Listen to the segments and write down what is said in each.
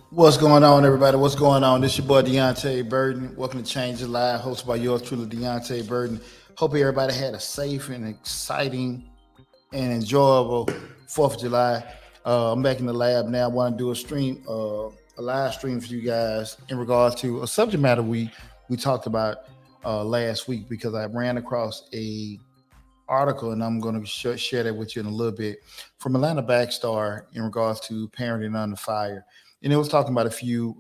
What's going on, everybody? What's going on? This is your boy Deonte Burden. Welcome to Change Your Life, hosted by yours truly, Deonte Burden. Hope everybody had a safe and exciting and enjoyable 4th of July. I'm back in the lab now. I want to do a live stream for you guys in regards to a subject matter we talked about last week, because I ran across a article, and I'm going to share that with you in a little bit, from Atlanta Backstar in regards to parenting under fire. And it was talking about a few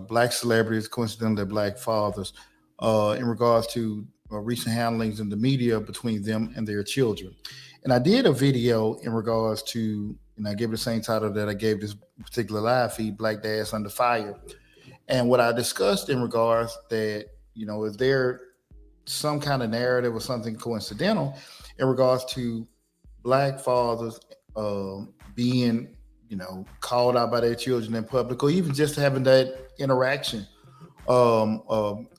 black celebrities, coincidentally black fathers, in regards to recent handlings in the media between them and their children. And I did a video in regards to, and I gave it the same title that I gave this particular live feed, Black Dads Under Fire. And what I discussed in regards that, is there some kind of narrative or something coincidental in regards to black fathers being called out by their children in public, or even just having that interaction,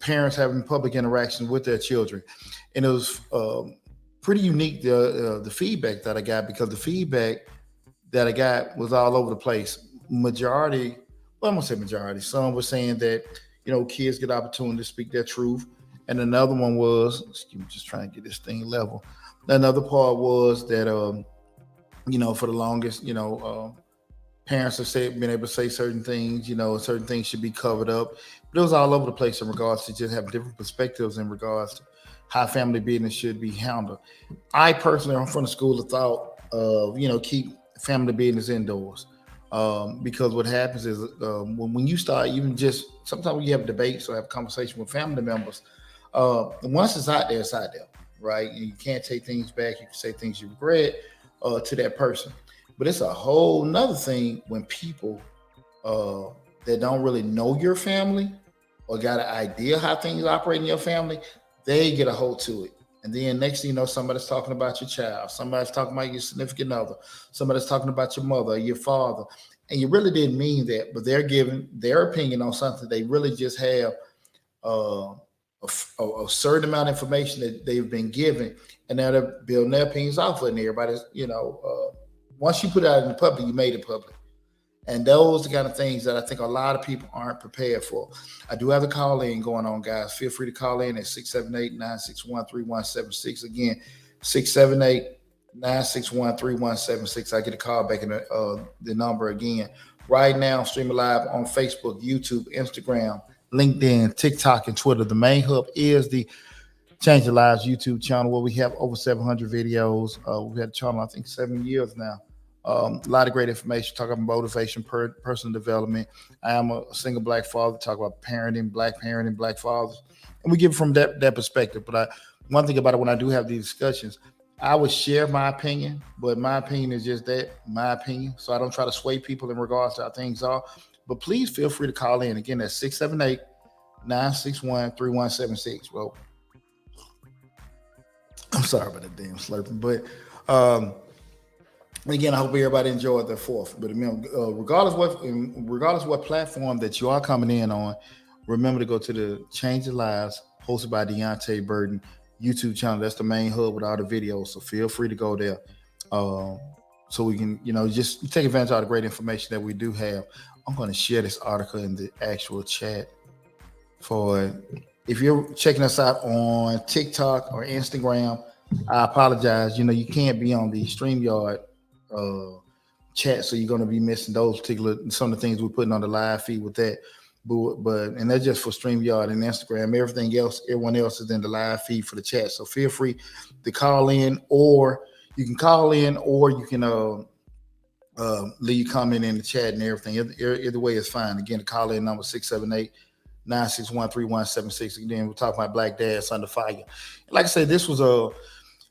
parents having public interaction with their children. And it was pretty unique, the feedback that I got, because the feedback that I got was all over the place. Majority, well, I'm gonna say majority, some were saying that, kids get opportunity to speak their truth. And another one was, excuse me, just trying to get this thing level. Another part was that, for the longest, parents have been able to say certain things, certain things should be covered up. But it was all over the place in regards to just having different perspectives in regards to how family business should be handled. I personally am from the school of thought of, keep family business indoors. Because what happens is when you start, even just sometimes when you have debates or have conversation with family members, once it's out there, right? And you can't take things back. You can say things you regret to that person. But it's a whole nother thing when people that don't really know your family or got an idea how things operate in your family, they get a hold to it. And then next thing you know, somebody's talking about your child, somebody's talking about your significant other, somebody's talking about your mother or your father. And you really didn't mean that, but they're giving their opinion on something. They really just have a certain amount of information that they've been given, and now they're building their opinions off of it. And everybody's, once you put it out in the public, you made it public. And those are the kind of things that I think a lot of people aren't prepared for. I do have a call in going on, guys. Feel free to call in at 678-961-3176. Again, 678-961-3176. I get a call back in the number again. Right now, streaming live on Facebook, YouTube, Instagram, LinkedIn, TikTok, and Twitter. The main hub is the Change Your Lives YouTube channel, where we have over 700 videos. We've had a channel, I think, 7 years now. A lot of great information, talk about motivation, personal development. I am a single black father, talk about parenting, black fathers. And we give it from that perspective. But one thing about it, when I do have these discussions, I would share my opinion, but my opinion is just that, my opinion. So I don't try to sway people in regards to how things are. But please feel free to call in. Again, that's 678-961-3176. Well, I'm sorry about that damn slurping, but Again, I hope everybody enjoyed their fourth. But regardless what platform that you are coming in on, remember to go to the Change Your Lives hosted by Deonte Burden YouTube channel. That's the main hub with all the videos. So feel free to go there, um, so we can just take advantage of all the great information that we do have. I'm going to share this article in the actual chat for if you're checking us out on TikTok or Instagram. I apologize. You can't be on the StreamYard uh, chat, so you're going to be missing those particular some of the things we're putting on the live feed with that. But and that's just for StreamYard and Instagram. Everything else, everyone else is in the live feed for the chat. So feel free to call in, or you can call in, or you can leave a comment in the chat and everything. Either way is fine. Again, the call in number 678-961-3176. Again, we're talking about Black Dads Under Fire. Like I said, this was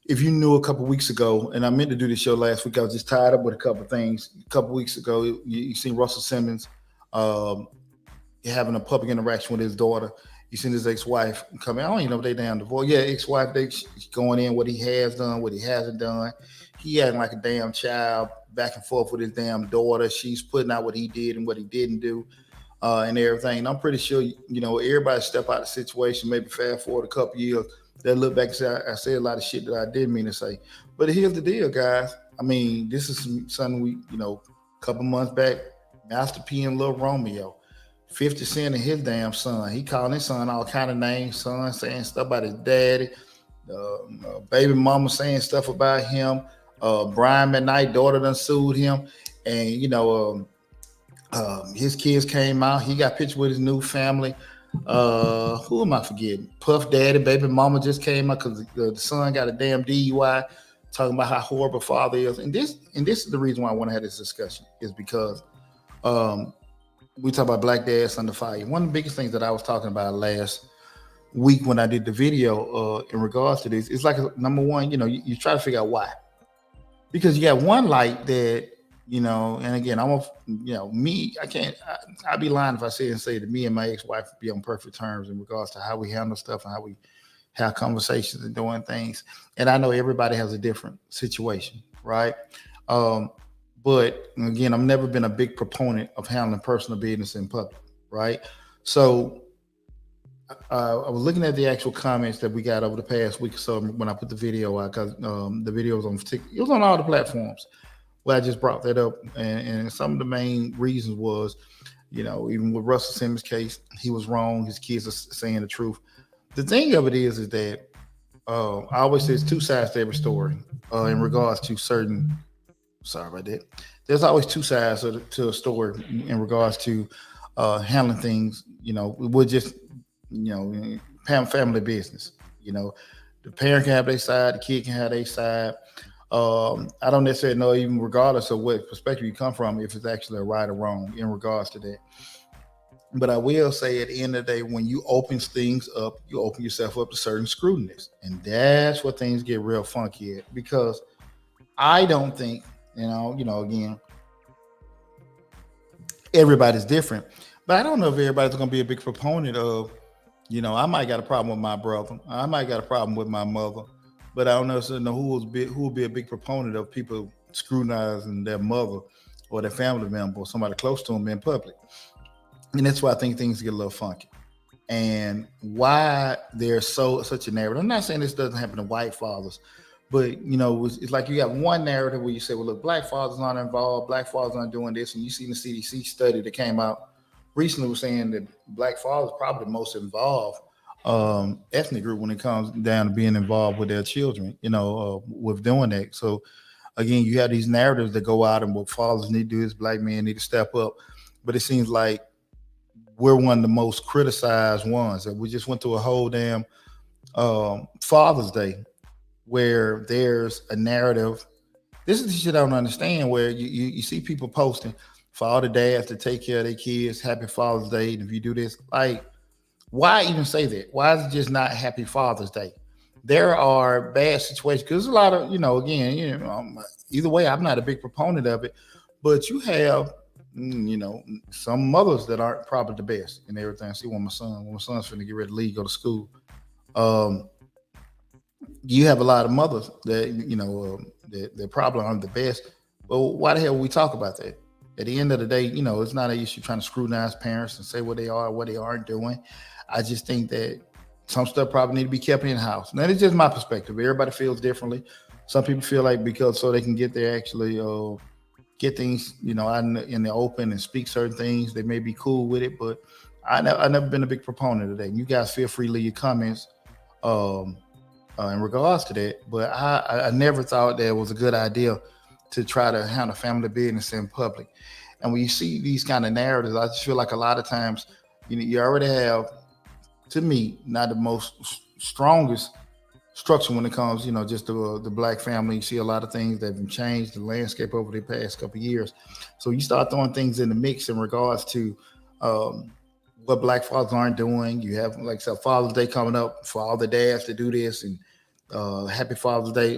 if you knew a couple weeks ago, and I meant to do this show last week, I was just tied up with a couple of things. A couple of weeks ago, you seen Russell Simmons um, having a public interaction with his daughter. You seen his ex-wife come in. I don't even know if they damn divorced. Yeah, ex-wife, they going in what he has done, what he hasn't done. He acting like a damn child, back and forth with his damn daughter. She's putting out what he did and what he didn't do, and everything. And I'm pretty sure everybody step out of the situation. Maybe fast forward a couple years, they'll look back and say, I said a lot of shit that I didn't mean to say. But here's the deal, guys. I mean, this is something we, a couple months back, Master P and Lil Romeo, 50 Cent and his damn son. He calling his son all kind of names, son saying stuff about his daddy, baby mama saying stuff about him. Brian McKnight, daughter done sued him. And, his kids came out. He got pictures with his new family. Who am I forgetting? Puff Daddy, baby mama just came out because the son got a damn DUI, talking about how horrible father is. And this is the reason why I want to have this discussion, is because we talk about Black Dads Under Fire. One of the biggest things that I was talking about last week when I did the video in regards to this, it's like number one, you try to figure out why. Because you got one light that, and again, me, I'd be lying if I say that me and my ex-wife would be on perfect terms in regards to how we handle stuff and how we have conversations and doing things. And I know everybody has a different situation, right? But again, I've never been a big proponent of handling personal business in public, right? So I was looking at the actual comments that we got over the past week or so when I put the video out, because the video was it was on all the platforms. Well, I just brought that up, and some of the main reasons was, even with Russell Simmons' case, he was wrong. His kids are saying the truth. The thing of it is that I always say there's two sides to every story in regards to certain. Sorry about that. There's always two sides to a story in regards to handling things. We're just family business. The parent can have their side, the kid can have their side. I don't necessarily know, even regardless of what perspective you come from, if it's actually a right or wrong in regards to that. But I will say at the end of the day, when you open things up, you open yourself up to certain scrutiny. And that's where things get real funky at, because I don't think, again, everybody's different. But I don't know if everybody's going to be a big proponent of, I might got a problem with my brother. I might got a problem with my mother. But I don't necessarily know who will be a big proponent of people scrutinizing their mother or their family member or somebody close to them in public. And that's why I think things get a little funky. And why there's such a narrative. I'm not saying this doesn't happen to white fathers, but it's like you got one narrative where you say, well, look, black fathers aren't involved, black fathers aren't doing this. And you see the CDC study that came out recently was saying that black fathers are probably the most involved ethnic group when it comes down to being involved with their children, with doing that. So again, you have these narratives that go out and what fathers need to do is black men need to step up. But it seems like we're one of the most criticized ones. We just went through a whole damn Father's Day where there's a narrative. This is the shit I don't understand, where you see people posting for all the dads to take care of their kids, happy Father's Day. And if you do this, like, why even say that? Why is it just not Happy Father's Day? There are bad situations, because there's a lot of, either way, I'm not a big proponent of it, but you have, some mothers that aren't probably the best and everything. I see when my son's finna get ready to leave, go to school. You have a lot of mothers that, that probably aren't the best, Well, why the hell would we talk about that? At the end of the day, it's not an issue trying to scrutinize parents and say what they are, what they aren't doing. I just think that some stuff probably need to be kept in house. Now, it's just my perspective. Everybody feels differently. Some people feel like because so they can get there actually get things, out in the open and speak certain things, they may be cool with it. But I never been a big proponent of that. You guys feel free to leave your comments um, in regards to that. But I never thought that it was a good idea to try to handle family business in public. And when you see these kind of narratives, I just feel like a lot of times, you already have, to me, not the most strongest structure when it comes, just the black family. You see a lot of things that have been changed, the landscape over the past couple of years. So you start throwing things in the mix in regards to um, what black fathers aren't doing. You have, like I said, Father's Day coming up for all the dads to do this, and Happy Father's Day.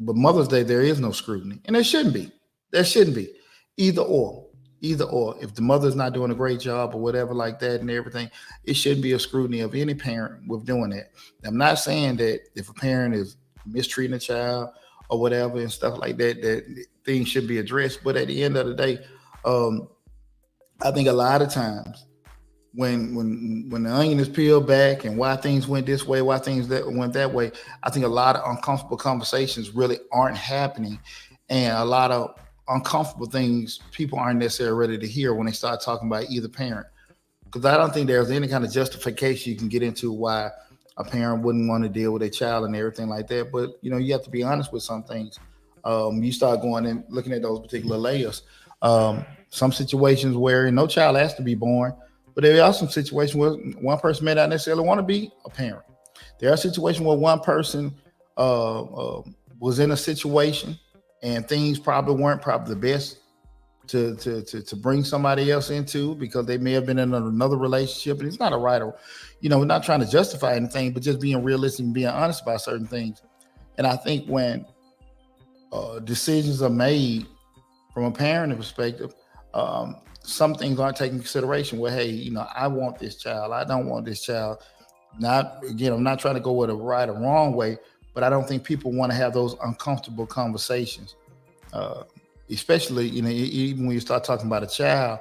But Mother's Day, there is no scrutiny, and there shouldn't be. There shouldn't be. Either or. Either or. If the mother's not doing a great job or whatever like that and everything, it shouldn't be a scrutiny of any parent with doing that. I'm not saying that if a parent is mistreating a child or whatever and stuff like that, that things should be addressed. But at the end of the day, um, I think a lot of times when the onion is peeled back and why things went this way, why things that went that way, I think a lot of uncomfortable conversations really aren't happening, and a lot of uncomfortable things people aren't necessarily ready to hear when they start talking about either parent. Because I don't think there's any kind of justification you can get into why a parent wouldn't want to deal with a child and everything like that. But you have to be honest with some things. You start going and looking at those particular layers. Some situations where no child has to be born, but there are some situations where one person may not necessarily want to be a parent. There are situations where one person was in a situation and things probably weren't probably the best to bring somebody else into, because they may have been in another relationship, and it's not a right or, we're not trying to justify anything, but just being realistic and being honest about certain things. And I think when decisions are made from a parenting perspective, some things aren't taken into consideration. Well, hey, I want this child. I don't want this child. Not again, I'm not trying to go with a right or wrong way, but I don't think people want to have those uncomfortable conversations. Uh, Especially, even when you start talking about a child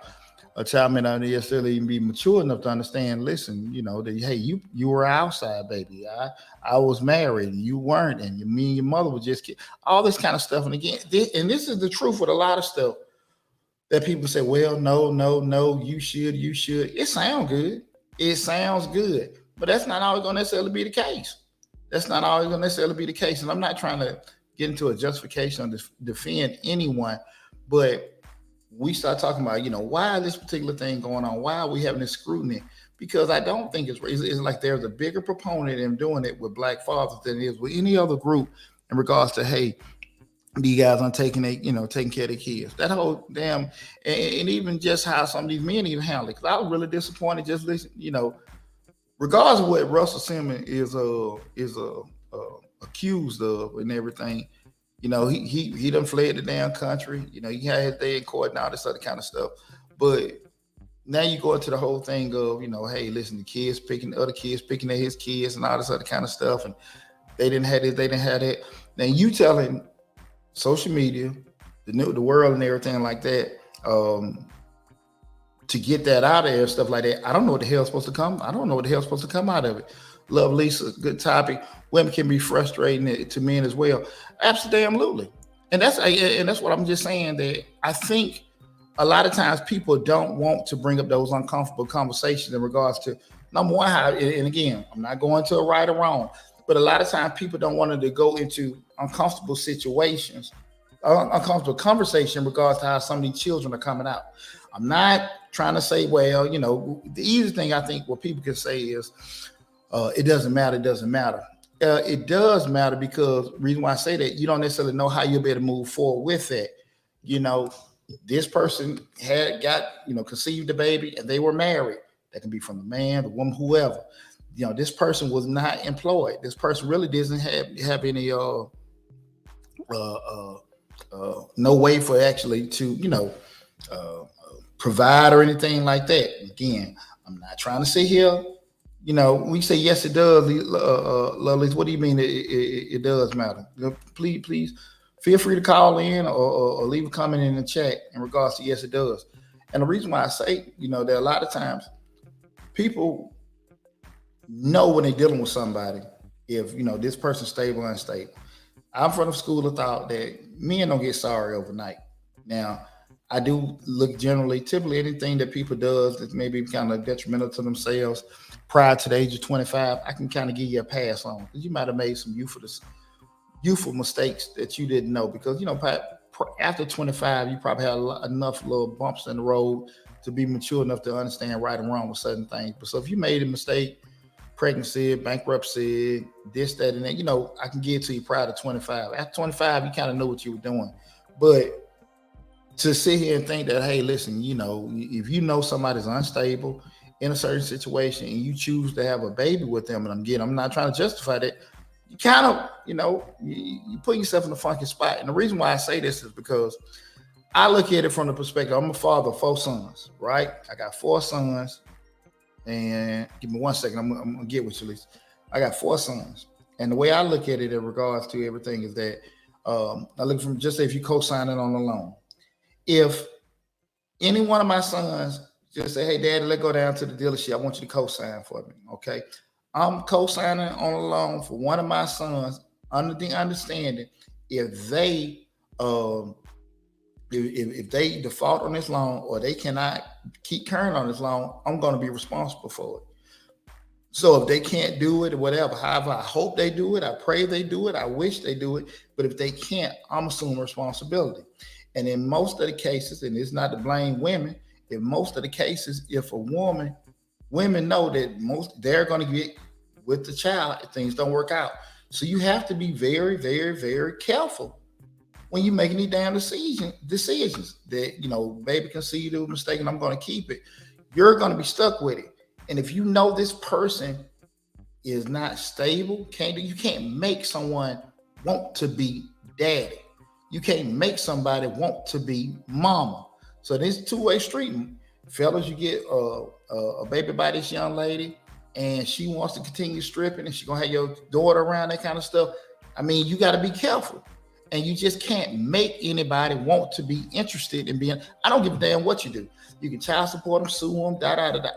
may not necessarily even be mature enough to understand. Listen, that hey, you were outside, baby. I was married, you weren't, and me and your mother were just kids. All this kind of stuff. And again, this is the truth with a lot of stuff that people say, well, no, no, no, you should. It sounds good. It sounds good. But that's not always going to necessarily be the case. That's not always going to necessarily be the case. And I'm not trying to get into a justification or defend anyone, but we start talking about, why is this particular thing going on? Why are we having this scrutiny? Because I don't think it's like there's a bigger proponent in doing it with black fathers than it is with any other group in regards to, hey, these guys aren't taking care of their kids. That whole damn, and even just how some of these men even handle it. Because I was really disappointed just listen, regardless of what Russell Simmons is accused of and everything. He done fled the damn country. He had his day in court and all this other kind of stuff. But now you go into the whole thing of, hey, listen, the other kids picking at his kids and all this other kind of stuff, and they didn't have it, they didn't have it. Now you telling social media, the world and everything like that, to get that out of there, stuff like that. I don't know what the hell's supposed to come. I don't know what the hell's supposed to come out of it. Love Lisa, good topic. Women can be frustrating to men as well. Absolutely. And that's what I'm just saying, that I think a lot of times people don't want to bring up those uncomfortable conversations in regards to, number one, how, and again, I'm not going to a right or wrong, but a lot of times people don't want to go into uncomfortable situations, uncomfortable conversation in regards to how some of these children are coming out. I'm not trying to say, well, the easy thing I think what people can say is, it doesn't matter. It doesn't matter. It does matter, because the reason why I say that, you don't necessarily know how you'll be able to move forward with that. This person conceived the baby and they were married. That can be from the man, the woman, whoever. This person was not employed. This person really doesn't have any no way for actually to provide or anything like that. Again, I'm not trying to sit here. We say yes, it does. Lovelace, what do you mean it does matter? Please feel free to call in or leave a comment in the chat in regards to yes, it does. And the reason why I say, that a lot of times people know when they're dealing with somebody if this person's stable or unstable. I'm from the school of thought that men don't get sorry overnight. Now, I do look generally, typically anything that people does that maybe kind of detrimental to themselves prior to the age of 25, I can kind of give you a pass on because you might have made some youthful mistakes that you didn't know because after 25 you probably had enough little bumps in the road to be mature enough to understand right and wrong with certain things. But so if you made a mistake, pregnancy, bankruptcy, this, that, and that, I can give it to you prior to 25. After 25, you kind of know what you were doing. But to sit here and think that, hey, listen, if somebody's unstable in a certain situation and you choose to have a baby with them, and I'm not trying to justify that, you kind of, you put yourself in a funky spot. And the reason why I say this is because I look at it from the perspective, I'm a father of 4 sons, right? I got 4 sons. And give me 1 second, I'm gonna get with you, Lisa. I got 4 sons. And the way I look at it in regards to everything is that I look from just say if you co-signing on a loan. If any one of my sons just say, hey, Daddy, let's go down to the dealership. I want you to co-sign for me. Okay. I'm co-signing on a loan for one of my sons under the understanding if they if they default on this loan or they cannot keep current on this loan, I'm going to be responsible for it. So if they can't do it or whatever, however, I hope they do it. I pray they do it. I wish they do it. But if they can't, I'm assuming responsibility. And in most of the cases, and it's not to blame women, in most of the cases, if women know that they're going to get with the child if things don't work out. So you have to be very, very, very careful when you're making these damn decisions that, baby conceived a mistake and I'm going to keep it. You're going to be stuck with it. And if you know this person is not stable, you can't make someone want to be daddy. You can't make somebody want to be mama. So this two-way street. Fellas, you get a baby by this young lady and she wants to continue stripping and she's going to have your daughter around, that kind of stuff. I mean, you got to be careful. And you just can't make anybody want to be interested in being. I don't give a damn what you do. You can child support them, sue them,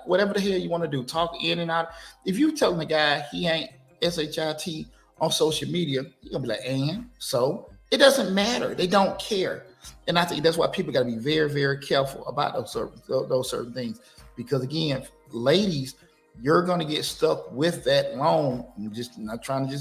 whatever the hell you want to do. Talk in and out. If you telling the guy he ain't SHIT on social media, you're gonna be like, and so it doesn't matter. They don't care. And I think that's why people got to be very, very careful about those certain things. Because again, ladies, you're going to get stuck with that loan. I'm just not trying to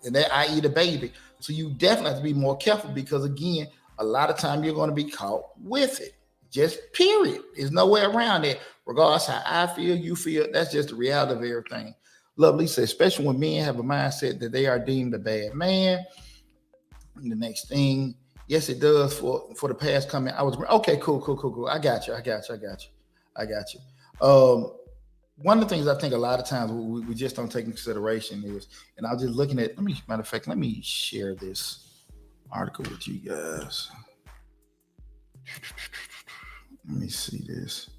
and that i.e. the baby. So you definitely have to be more careful because again, a lot of time you're going to be caught with it. Just period. There's no way around it. Regardless how I feel, you feel, that's just the reality of everything. Lovely said, especially when men have a mindset that they are deemed a bad man. And the next thing, yes, it does for the past comment. Okay, cool. I got you. One of the things I think a lot of times we just don't take into consideration is, and I was just looking at, let me share this article with you guys. Let me see this.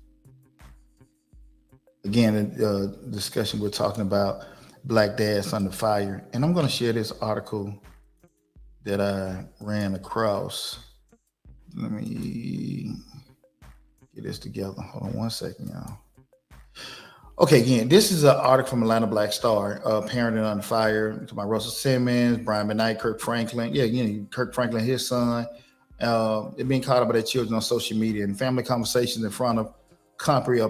Again, the discussion we're talking about Black dads under fire. And I'm going to share this article that I ran across. Let me get this together. Hold on 1 second, y'all. Okay, again, this is an article from Atlanta Black Star, Parenting on Fire, to my Russell Simmons, Brian McKnight, Kirk Franklin. Yeah, Kirk Franklin, his son. They're being caught up by their children on social media and family conversations in front of company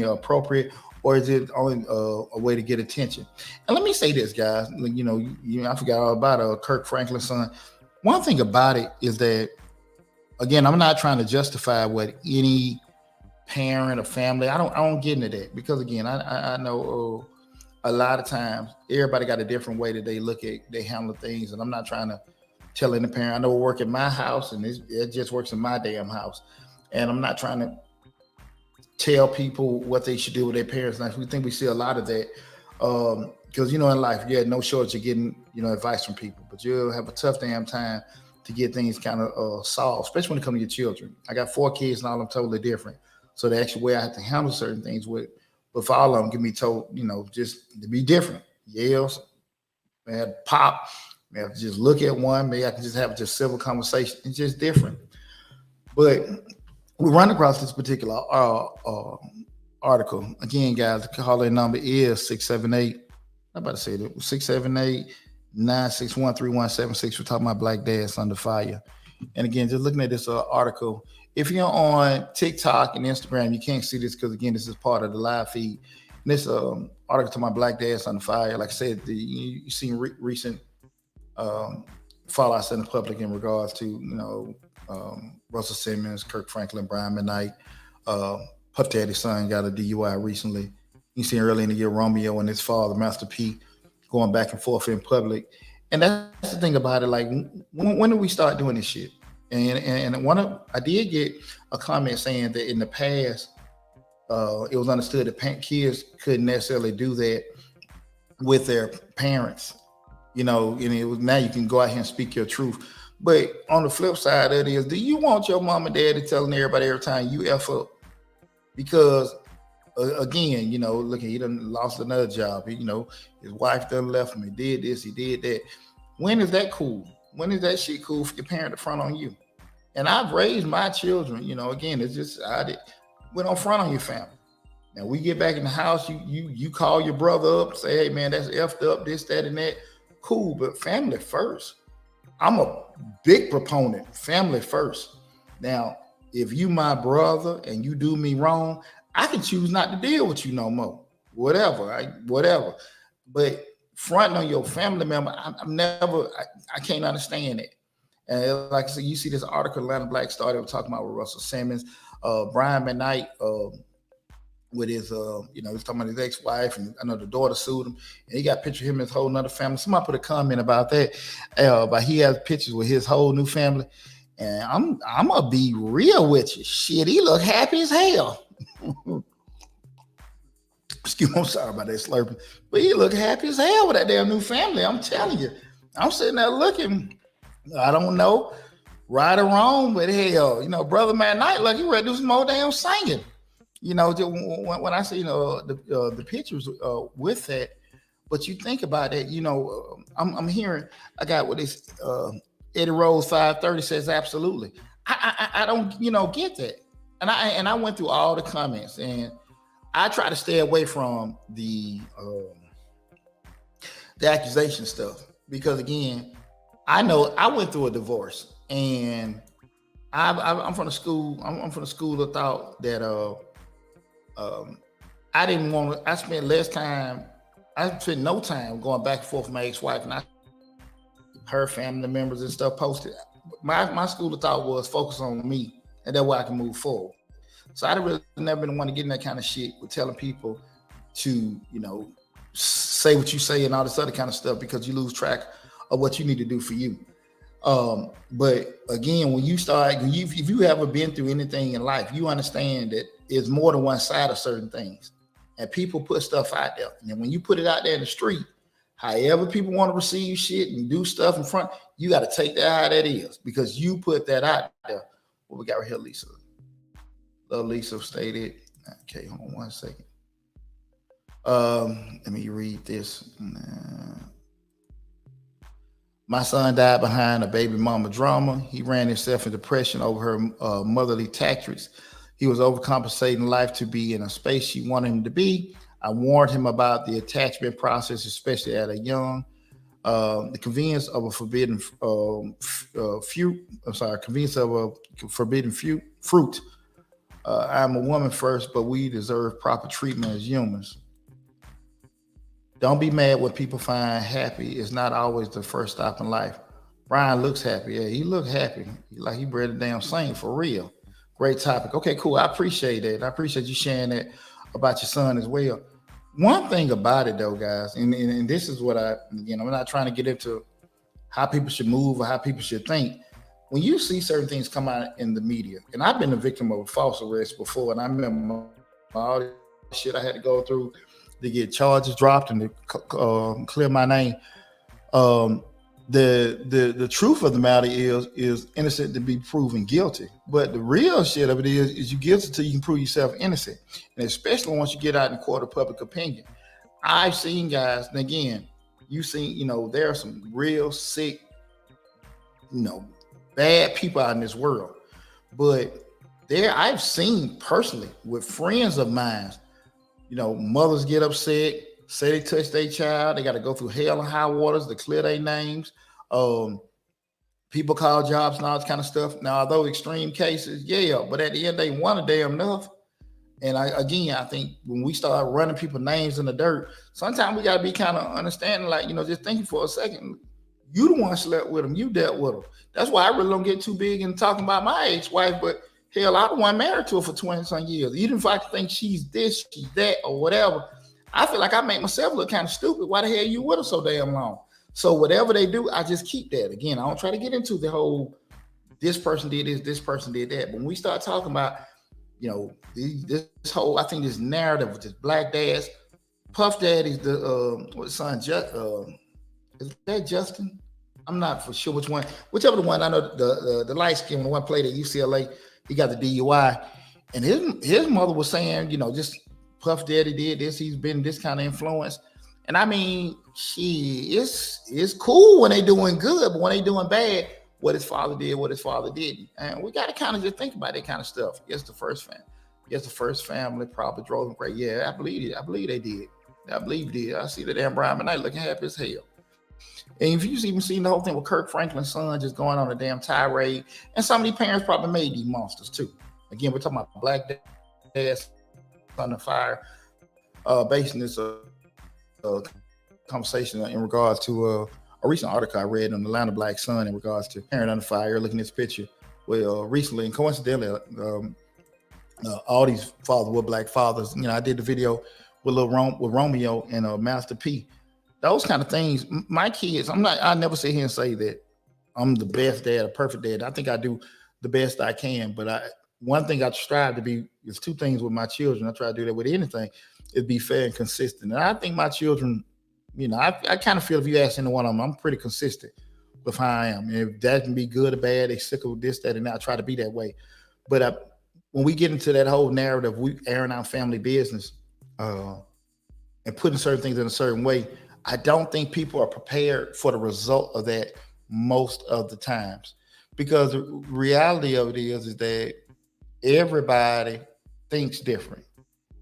appropriate, or is it only a way to get attention? And let me say this, guys. I forgot all about Kirk Franklin's son. One thing about it is that, again, I'm not trying to justify what any parent or family. I don't get into that because, again, I know a lot of times everybody got a different way that they handle things, and I'm not trying to tell any parent. I know it work in my house, and it just works in my damn house, and I'm not trying to tell people what they should do with their parents. And we think we see a lot of that because in life you had no shortage of getting advice from people, but you'll have a tough damn time to get things kind of solved, especially when it comes to your children. I got 4 kids and all of them totally different. So the actual way I have to handle certain things but for all of them can be told, just to be different. Yells, bad pop, May have to just look at one. Maybe I can just have just civil conversation. It's just different. But we run across this particular article. Again, guys, the call-in number is 678. I'm about to say that 678-961-3176. We're talking about Black Dads Under Fire. And again, just looking at this article, if you're on TikTok and Instagram, you can't see this because, again, this is part of the live feed. And this article to my Black Dads Under Fire, like I said, you seen recent fallouts in the public in regards to, Russell Simmons, Kirk Franklin, Brian McKnight. Puff Daddy's son got a DUI recently. You seen early in the year Romeo and his father, Master P, going back and forth in public. And that's the thing about it. Like, when do we start doing this shit? And I did get a comment saying that in the past, it was understood that kids couldn't necessarily do that with their parents, and it was, now you can go out here and speak your truth. But on the flip side of it is, do you want your mom and daddy telling everybody every time you F up? Because again, look, he done lost another job. His wife done left him. He did this, he did that. When is that cool? When is that shit cool for your parent to front on you? And I've raised my children, again, it's just, we don't front on your family. Now we get back in the house, you call your brother up, say, hey man, that's effed up, this, that, and that. Cool, but family first. I'm a big proponent, family first. Now, if you my brother and you do me wrong, I can choose not to deal with you no more. Whatever. But fronting on your family member, I can't understand it. And like I said, you see this article Atlanta Black started talking about with Russell Simmons, Brian McKnight, with his, he's talking about his ex-wife, and I know the daughter sued him, and he got a picture of him and his whole nother family. Somebody put a comment about that, but he has pictures with his whole new family, and I'm gonna be real with you. Shit, he look happy as hell. Excuse me, I'm sorry about that slurping, but he look happy as hell with that damn new family. I'm telling you, I'm sitting there looking. I don't know, right or wrong, but hell, brother McKnight, like, he ready to do some more damn singing. When I say, the pictures with that, but you think about it, I'm hearing, I got what this Eddie Rose 530 says, absolutely. I don't, get that. And I went through all the comments, and I try to stay away from the accusation stuff, because again, I know I went through a divorce, and I'm from the school. I'm from the school of thought that I didn't want to. I spent less time. I spent no time going back and forth with my ex-wife, and her family members and stuff posted. My school of thought was focus on me, and that way I can move forward. So I really never been one to get in that kind of shit with telling people to, say what you say and all this other kind of stuff, because you lose track of what you need to do for you. But again, when you start, if you ever been through anything in life, you understand that it's more than one side of certain things, and people put stuff out there. And then when you put it out there in the street, however people want to receive shit and do stuff in front, you got to take that how that is, because you put that out there. What we got right here, Lisa? Lisa stated, okay, hold on one second. Let me read this. My son died behind a baby mama drama. He ran himself in depression over her motherly tactics. He was overcompensating life to be in a space she wanted him to be. I warned him about the attachment process, especially at a young. The convenience of a forbidden fruit. I'm a woman first, but we deserve proper treatment as humans. Don't be mad when people find happy. It's not always the first stop in life. Brian looks happy. Yeah, he looked happy. Like he bred a damn saint for real. Great topic. Okay, cool. I appreciate that. I appreciate you sharing that about your son as well. One thing about it though, guys, and this is what I'm not trying to get into how people should move or how people should think. When you see certain things come out in the media, and I've been a victim of a false arrest before, and I remember all the shit I had to go through to get charges dropped and to clear my name. The truth of the matter is innocent to be proven guilty. But the real shit of it is you guilty until you can prove yourself innocent. And especially once you get out in court of public opinion. I've seen guys, and again, you seen, there are some real sick, you know, bad people out in this world. But there, I've seen personally with friends of mine, mothers get upset, say they touch their child, they got to go through hell and high waters to clear their names. Um, People call jobs and all this kind of stuff. Now, although extreme cases, yeah, but at the end, they want a damn enough. And I think when we start running people's names in the dirt, sometimes we got to be kind of understanding, like, just thinking for a second. You the one slept with them, you dealt with them. That's why I really don't get too big in talking about my ex-wife, but hell, I the one married to her for 20 some years. Even if I think she's this, she's that, or whatever, I feel like I make myself look kind of stupid. Why the hell you with her so damn long? So whatever they do, I just keep that. Again, I don't try to get into the whole, this person did this person did that. But when we start talking about, this whole, I think this narrative with this black dads, Puff Daddy's the son, is that Justin? I'm not for sure which one. Whichever the one, I know the light skin, the one played at UCLA, he got the DUI. And his mother was saying, just Puff Daddy did this, he's been this kind of influence. And I mean, it's cool when they doing good, but when they doing bad, what his father didn't. And we got to kind of just think about that kind of stuff. Yes, the first family probably drove them crazy. Yeah, I believe it. I believe they did. I believe they did. I see the damn Brian McKnight looking happy as hell. And if you've even seen the whole thing with Kirk Franklin's son just going on a damn tirade, and some of these parents probably made these monsters too. Again, we're talking about black dads under fire, basing this conversation in regards to a recent article I read on the Atlanta Black Sun in regards to parent under fire. Looking at this picture, well, recently and coincidentally, all these fathers were black fathers. I did the video with Romeo and Master P. Those kind of things. My kids, I never sit here and say that I'm the best dad, a perfect dad. I think I do the best I can, but one thing I strive to be is two things with my children. I try to do that with anything, is be fair and consistent. And I think my children, I kind of feel, if you ask any one of them, I'm pretty consistent with how I am. And if that can be good or bad, they sick of this, that, and that, I try to be that way. But when we get into that whole narrative, we airing out family business and putting certain things in a certain way, I don't think people are prepared for the result of that most of the times. Because the reality of it is that everybody thinks different.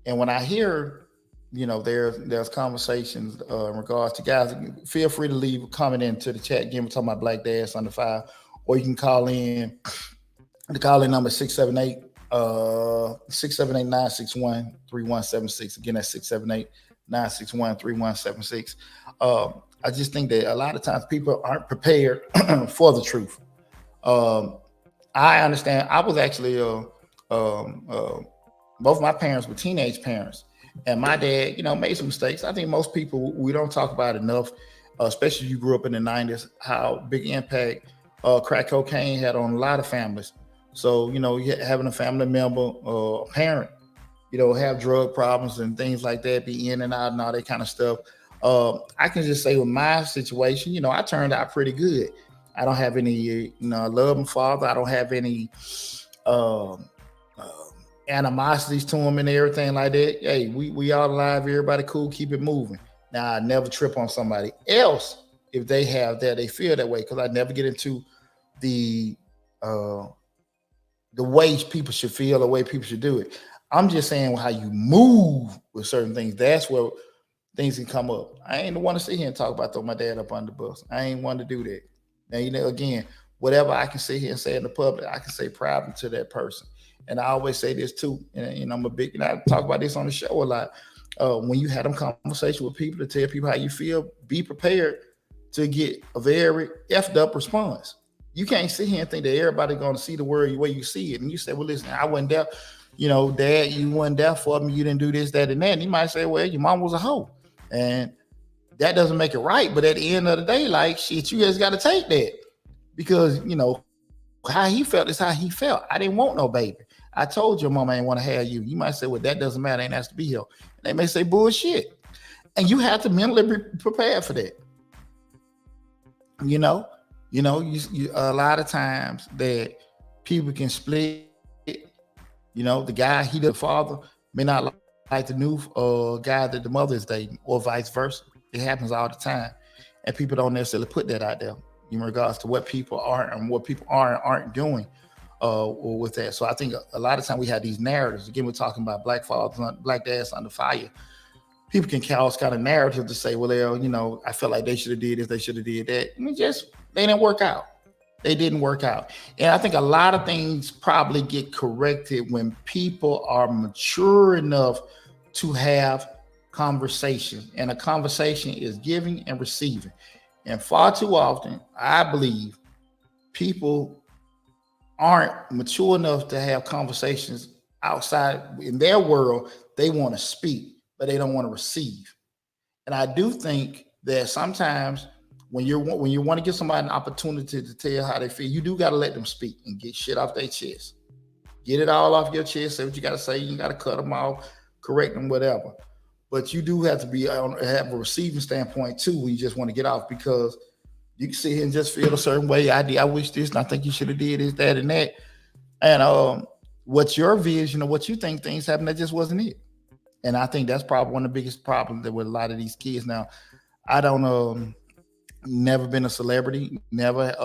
And when I hear, there's conversations in regards to guys, feel free to leave a comment into the chat. Again, we're talking about black dads under fire, or you can call in. The call-in number is 678-961-3176. Again, that's 678-961-3176. I just think that a lot of times people aren't prepared for the truth. I understand. I was actually both my parents were teenage parents, and my dad, made some mistakes. I think most people, we don't talk about enough, especially if you grew up in the 90s, how big impact crack cocaine had on a lot of families. So, having a family member or a parent, have drug problems and things like that, be in and out and all that kind of stuff. I can just say with my situation, I turned out pretty good. I don't have any, I love my father. I don't have any animosities to him and everything like that. Hey, we all alive, everybody cool, keep it moving. Now, I never trip on somebody else if they have that, they feel that way, because I never get into the way people should feel, the way people should do it. I'm just saying how you move with certain things. That's where things can come up. I ain't the one to sit here and talk about throwing my dad up under the bus. I ain't one to do that. Now, again, whatever I can sit here and say in the public, I can say proudly to that person. And I always say this too, and I'm I talk about this on the show a lot. When you have them conversation with people to tell people how you feel, be prepared to get a very effed up response. You can't sit here and think that everybody's going to see the world the way you see it. And you say, well, listen, I wasn't there. Dad, you weren't there for me. You didn't do this, that, and that. And he might say, well, your mom was a hoe. And that doesn't make it right. But at the end of the day, like, shit, you guys got to take that. Because, how he felt is how he felt. I didn't want no baby. I told your mama I didn't want to have you. You might say, well, that doesn't matter. I ain't asked to be here. And they may say bullshit. And you have to mentally be prepared for that. You a lot of times that people can split. The guy, the father, may not like the new guy that the mother is dating, or vice versa. It happens all the time. and people don't necessarily put that out there in regards to what people are and what people aren't doing with that. So I think a lot of time we have these narratives. Again, we're talking about black fathers, black dads under fire. People can cause kind of narrative to say, well, I feel like they should have did this, they should have did that. I mean, they didn't work out. They didn't work out. And I think a lot of things probably get corrected when people are mature enough to have conversation. And a conversation is giving and receiving. And far too often, I believe people aren't mature enough to have conversations outside in their world. They want to speak, but they don't want to receive. And I do think that sometimes when you want to give somebody an opportunity to tell how they feel, you do got to let them speak and get shit off their chest. Get it all off your chest. Say what you got to say. You got to cut them off, correct them, whatever. But you do have to have a receiving standpoint too when you just want to get off, because you can sit here and just feel a certain way. I wish this, and I think you should have did this, that, and that. And what's your vision or what you think things happen, that just wasn't it. And I think that's probably one of the biggest problems that with a lot of these kids now. I don't never been a celebrity, never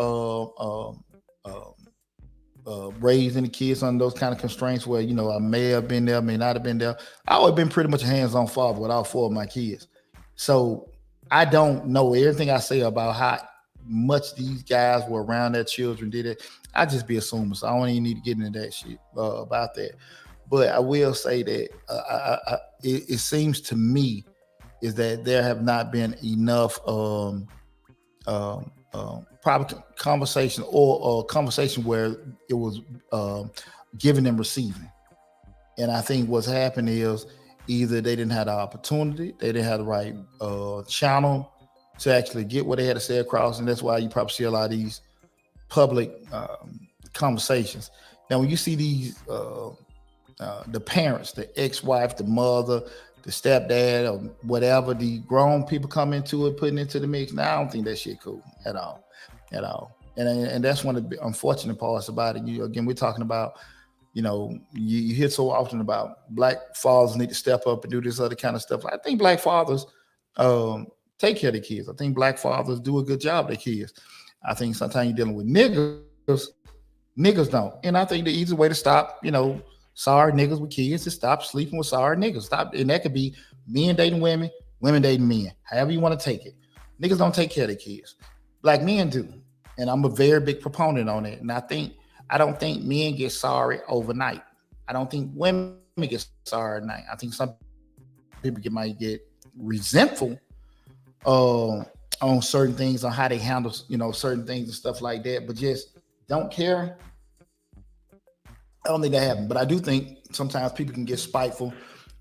raised any kids on those kind of constraints where, I may have been there, may not have been there. I always been pretty much a hands-on father with all 4 of my kids. So I don't know everything I say about how much these guys were around their children, did it. I just be assuming, so I don't even need to get into that shit about that. But I will say that it seems to me is that there have not been enough probably conversation or conversation where it was giving and receiving. And I think what's happened is either they didn't have the opportunity, they didn't have the right channel to actually get what they had to say across. And that's why you probably see a lot of these public conversations. Now, when you see these, the parents, the ex-wife, the mother, the stepdad, or whatever, the grown people come into it, putting into the mix. Now, I don't think that shit cool at all. And that's one of the unfortunate parts about it. Again, we're talking about, you hear so often about black fathers need to step up and do this other kind of stuff. I think black fathers take care of their kids. I think black fathers do a good job of their kids. I think sometimes you're dealing with niggas don't. And I think the easy way to stop, sorry niggas with kids is stop sleeping with sorry niggas. Stop. And that could be men dating women, women dating men, however you want to take it. Niggas don't take care of their kids. Black men do. And I'm a very big proponent on it. And I don't think men get sorry overnight. I don't think women get sorry at night. I think some people might get resentful on certain things, on how they handle, certain things and stuff like that, but just don't care. I don't think that happens. But I do think sometimes people can get spiteful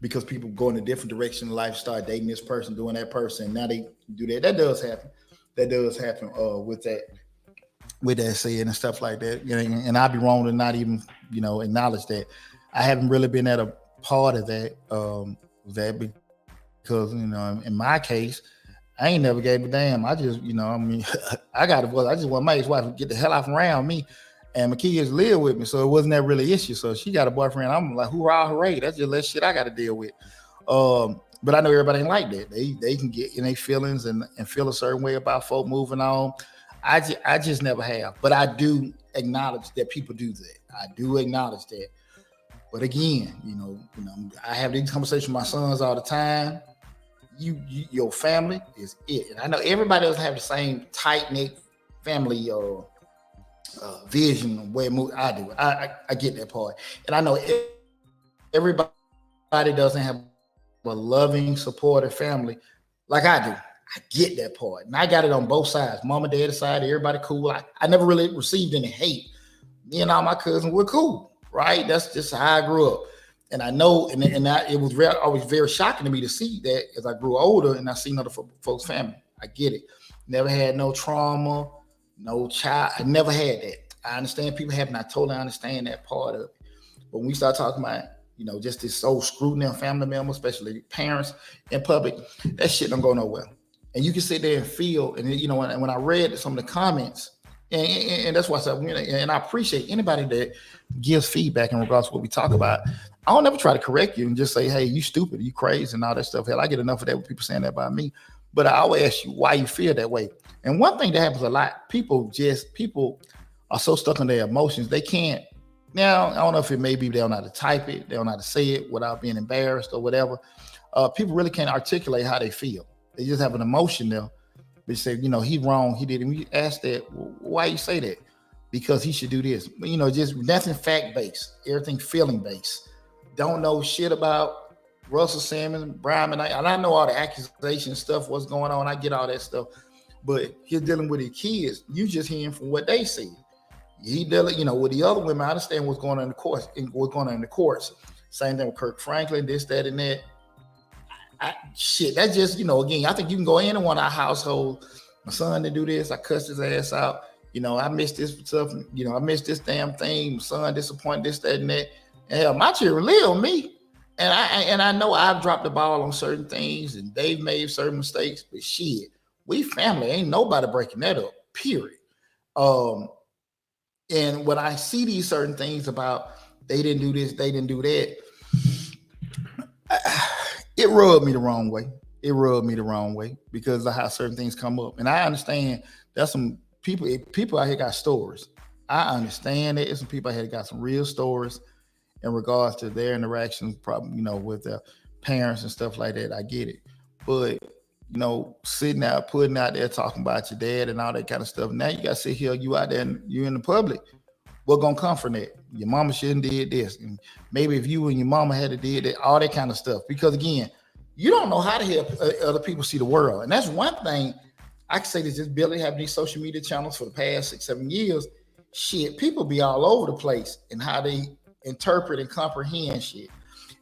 because people go in a different direction in life, start dating this person, doing that person, and now they do that. That does happen. With that said and stuff like that. And I'd be wrong to not even, acknowledge that. I haven't really been at a part of that, because, in my case, I ain't never gave a damn. I just, I just want my ex-wife to get the hell off around me, and my kids live with me, so it wasn't that really an issue. So she got a boyfriend. I'm like, hoorah, hooray! That's just less shit I got to deal with. But I know everybody ain't like that. They can get in their feelings and feel a certain way about folk moving on. I just never have. But I do acknowledge that people do that. I do acknowledge that. But again, I have these conversations with my sons all the time. Your family is it. And I know everybody doesn't have the same tight-knit family vision way I do. I get that part. And I know everybody doesn't have a loving, supportive family like I do. I get that part. And I got it on both sides. Mama, dad side, everybody cool. I never really received any hate. Me and all my cousins were cool, right? That's just how I grew up. And I know, it was always very shocking to me to see that as I grew older and I seen other folks' family. I get it. Never had no trauma, no child. I never had that. I understand people have, and I totally understand that part of it. But when we start talking about, just this old scrutiny on family members, especially parents in public, that shit don't go nowhere. And you can sit there and feel, and when I read some of the comments, and that's why I said, and I appreciate anybody that gives feedback in regards to what we talk about. I don't ever try to correct you and just say, hey, you stupid, you crazy, and all that stuff. Hell, I get enough of that with people saying that about me. But I always ask you why you feel that way. And one thing that happens a lot, people are so stuck on their emotions, they can't. Now, I don't know if it may be they don't know how to type it, they don't know how to say it without being embarrassed or whatever. People really can't articulate how they feel. They just have an emotion there. They say, he wrong, he did. And we ask that, why you say that? Because he should do this. Just nothing fact based, everything feeling based. Don't know shit about Russell Simmons, Brian, and I know all the accusation stuff, what's going on. I get all that stuff. But he's dealing with his kids. You just hearing from what they see. He dealing, with the other women. I understand what's going on in the courts. Same thing with Kirk Franklin, this, that, and that. That's just, again, I think you can go in one of our household. My son didn't do this. I cussed his ass out. I missed this stuff. I missed this damn thing. My son disappointed, this, that, and that. And hell, my children live on me. And I know I've dropped the ball on certain things and they've made certain mistakes, but shit, we family, ain't nobody breaking that up, period. And when I see these certain things about they didn't do this, they didn't do that, it rubbed me the wrong way. It rubbed me the wrong way because of how certain things come up. And I understand there's some people out here got stories. I understand it. There's some people out here got some real stories in regards to their interactions, probably, with their parents and stuff like that. I get it. But, sitting out, putting out there, talking about your dad and all that kind of stuff. Now you got to sit here, you out there and you in the public. What going to come from that? Your mama shouldn't did this. And maybe if you and your mama had to did that, all that kind of stuff. Because again, you don't know how to help other people see the world. And that's one thing I can say, that just barely having these social media channels for the past 6-7 years, shit, people be all over the place in how they interpret and comprehend shit.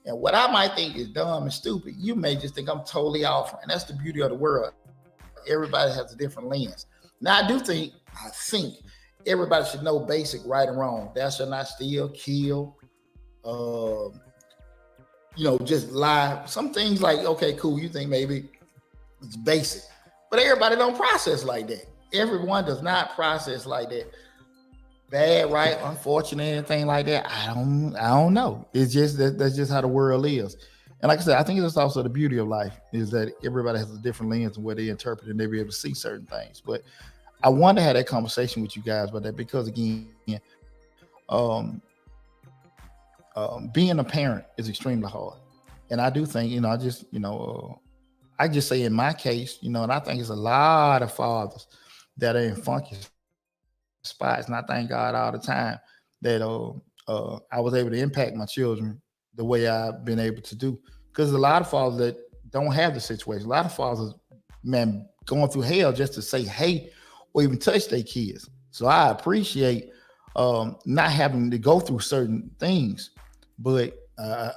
And what I might think is dumb and stupid, you may just think I'm totally off. And that's the beauty of the world. Everybody has a different lens. Now, I think everybody should know basic right and wrong. Thou shalt not steal, kill, just lie. Some things like, okay, cool, you think maybe it's basic. But everybody don't process like that. Everyone does not process like that. Bad, right, unfortunate, anything like that. I don't know. It's just that's just how the world is. And like I said, I think it's also the beauty of life is that everybody has a different lens and where they interpret and they be able to see certain things. But I want to have that conversation with you guys about that because again, being a parent is extremely hard. And I do think, I just say in my case, and I think it's a lot of fathers that are in funky spots. And I thank God all the time that I was able to impact my children the way I've been able to do. Because a lot of fathers that don't have the situation, a lot of fathers, man, going through hell just to say hey or even touch their kids. So I appreciate not having to go through certain things. But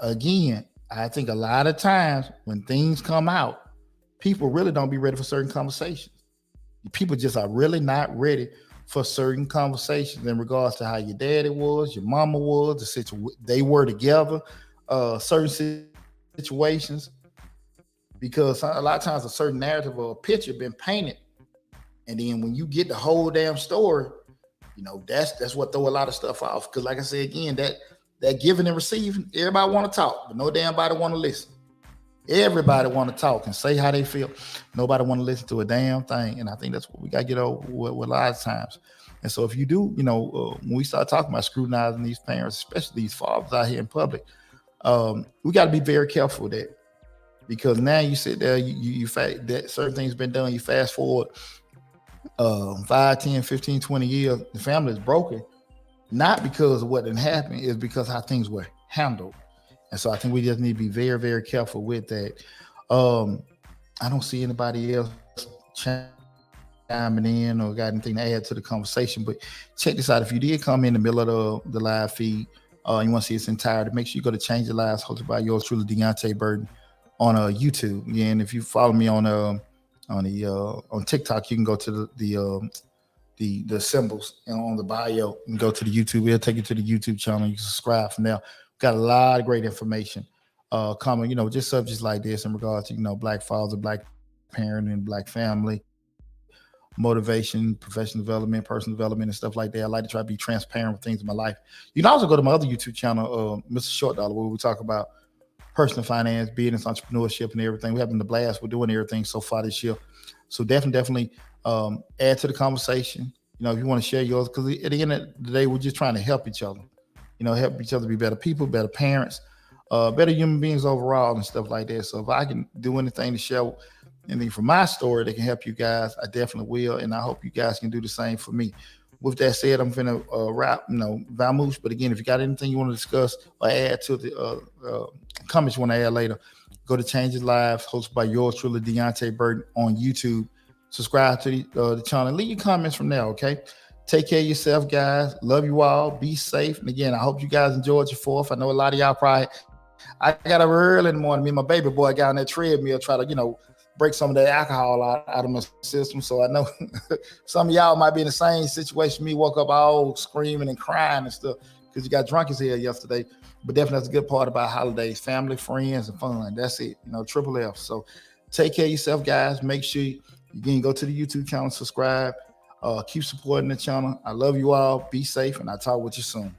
again, I think a lot of times when things come out, people really don't be ready for certain conversations. People just are really not ready for certain conversations in regards to how your daddy was, your mama was, they were together, certain situations. Because a lot of times a certain narrative or a picture been painted. And then when you get the whole damn story, that's what throw a lot of stuff off. Because like I said, again, that giving and receiving, everybody want to talk, but no damn body want to listen. Everybody want to talk and say how they feel. Nobody want to listen to a damn thing. And I think that's what we got to get over with a lot of times. And so if you do, when we start talking about scrutinizing these parents, especially these fathers out here in public, we got to be very careful with that. Because now you sit there, you fact that certain things been done, you fast forward 5, 10, 15, 20 years, the family is broken. Not because of what didn't happen, it's because how things were handled. And so I think we just need to be very, very careful with that. I don't see anybody else chiming in or got anything to add to the conversation, but check this out. If you did come in the middle of the live feed, you want to see its entirety, make sure you go to Change Your Lives, hosted by yours truly, Deonte Burden, on YouTube. Yeah, and if you follow me on TikTok, you can go to the symbols on the bio and go to the YouTube. It'll take you to the YouTube channel. You can subscribe from there. Got a lot of great information coming, just subjects like this in regards to, Black father, Black parenting, Black family, motivation, professional development, personal development, and stuff like that. I like to try to be transparent with things in my life. You can also go to my other YouTube channel, Mr. Short Dollar, where we talk about personal finance, business, entrepreneurship, and everything. We're having a blast. We're doing everything so far this year. So definitely add to the conversation. If you want to share yours, because at the end of the day, we're just trying to help each other. Help each other be better people, better parents, better human beings overall, and stuff like that. So if I can do anything to share anything from my story that can help you guys, I definitely will, and I hope you guys can do the same for me. With that said, I'm finna wrap, vamoose. But again, if you got anything you want to discuss or add to the comments you want to add later, go to Changes Lives, hosted by yours truly, Deonte Burden, on YouTube. Subscribe to the channel. Leave your comments from there, okay? Take care of yourself, guys. Love you all. Be safe. And again, I hope you guys enjoyed your 4th. I know a lot of y'all probably, I got up early in the morning. Me and my baby boy got on that treadmill, try to, break some of that alcohol out of my system. So I know some of y'all might be in the same situation. Me woke up all screaming and crying and stuff because you got drunk as hell yesterday. But definitely that's a good part about holidays, family, friends, and fun. That's it, triple F. So take care of yourself, guys. Make sure you can go to the YouTube channel, subscribe, keep supporting the channel. I love you all. Be safe, and I'll talk with you soon.